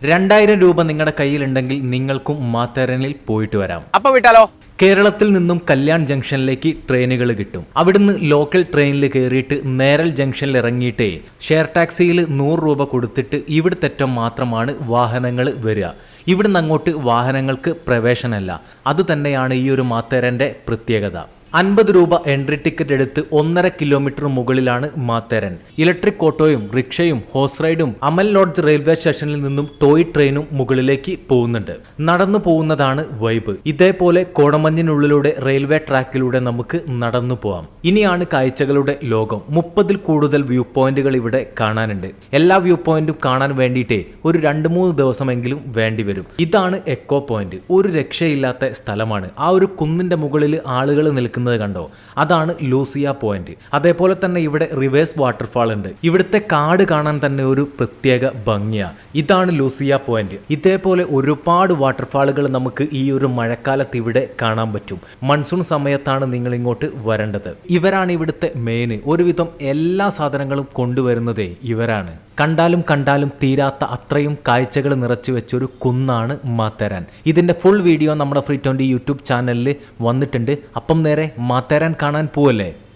2000 രൂപ നിങ്ങളുടെ കയ്യിലുണ്ടെങ്കിൽ നിങ്ങൾക്കും മാത്തേരനിൽ പോയിട്ട് വരാം. അപ്പൊ വിട്ടാലോ? കേരളത്തിൽ നിന്നും കല്യാൺ ജംഗ്ഷനിലേക്ക് ട്രെയിനുകൾ കിട്ടും. അവിടുന്ന് ലോക്കൽ ട്രെയിനിൽ കയറിയിട്ട് നേരൽ ജംഗ്ഷനിൽ ഇറങ്ങിയിട്ടേ ഷെയർ ടാക്സിയിൽ 100 രൂപ കൊടുത്തിട്ട് ഇവിടുത്തെറ്റം മാത്രമാണ് വാഹനങ്ങൾ വരിക. ഇവിടുന്ന് അങ്ങോട്ട് വാഹനങ്ങൾക്ക് പ്രവേശനമല്ല. അതുതന്നെയാണ് ഈ ഒരു മാത്തേരൻ്റെ പ്രത്യേകത. 50 രൂപ എൻട്രി ടിക്കറ്റ് എടുത്ത് 1.5 കിലോമീറ്റർ മുകളിലാണ് മാത്തേരൻ. ഇലക്ട്രിക് ഓട്ടോയും റിക്ഷയും ഹോസ് റൈഡും അമൽ ലോഡ്ജ് റെയിൽവേ സ്റ്റേഷനിൽ നിന്നും ടോയ് ട്രെയിനും മുകളിലേക്ക് പോകുന്നുണ്ട്. നടന്നു പോകുന്നതാണ് വൈബ്. ഇതേപോലെ കോടമഞ്ഞിനുള്ളിലൂടെ റെയിൽവേ ട്രാക്കിലൂടെ നമുക്ക് നടന്നു പോവാം. ഇനിയാണ് കാഴ്ചകളുടെ ലോകം. 30ൽ കൂടുതൽ വ്യൂ പോയിന്റുകൾ ഇവിടെ കാണാനുണ്ട്. എല്ലാ വ്യൂ പോയിന്റും കാണാൻ വേണ്ടിയിട്ടേ ഒരു 2-3 ദിവസമെങ്കിലും വേണ്ടിവരും. ഇതാണ് എക്കോ പോയിന്റ്. ഒരു രക്ഷയില്ലാത്ത സ്ഥലമാണ്. ആ ഒരു കുന്നിന്റെ മുകളിൽ ആളുകൾ നിൽക്കുന്ന കണ്ടോ, അതാണ് ലൂസിയ പോയിന്റ്. അതേപോലെ തന്നെ ഇവിടെ റിവേഴ്സ് വാട്ടർഫാൾ ഉണ്ട്. ഇവിടുത്തെ കാട് കാണാൻ തന്നെ ഒരു പ്രത്യേക ഭംഗിയാണ്. ഇതാണ് ലൂസിയ പോയിന്റ്. ഇതേപോലെ ഒരുപാട് വാട്ടർഫാളുകൾ നമുക്ക് ഈ ഒരു മഴക്കാലത്ത് ഇവിടെ കാണാൻ പറ്റും. മൺസൂൺ സമയത്താണ് നിങ്ങൾ ഇങ്ങോട്ട് വരേണ്ടത്. ഇവരാണ് ഇവിടുത്തെ മെയിൻ. ഒരുവിധം എല്ലാ സാധനങ്ങളും കൊണ്ടുവരുന്നതേ ഇവരാണ്. കണ്ടാലും തീരാത്ത അത്രയും കാഴ്ചകൾ നിറച്ചു വെച്ചൊരു കുന്നാണ് മാത്തേരാൻ. ഇതിൻ്റെ ഫുൾ വീഡിയോ നമ്മുടെ ഫ്രീ 20 യൂട്യൂബ് ചാനലിൽ വന്നിട്ടുണ്ട്. അപ്പം നേരെ മാത്തേരാൻ കാണാൻ പോവല്ലേ.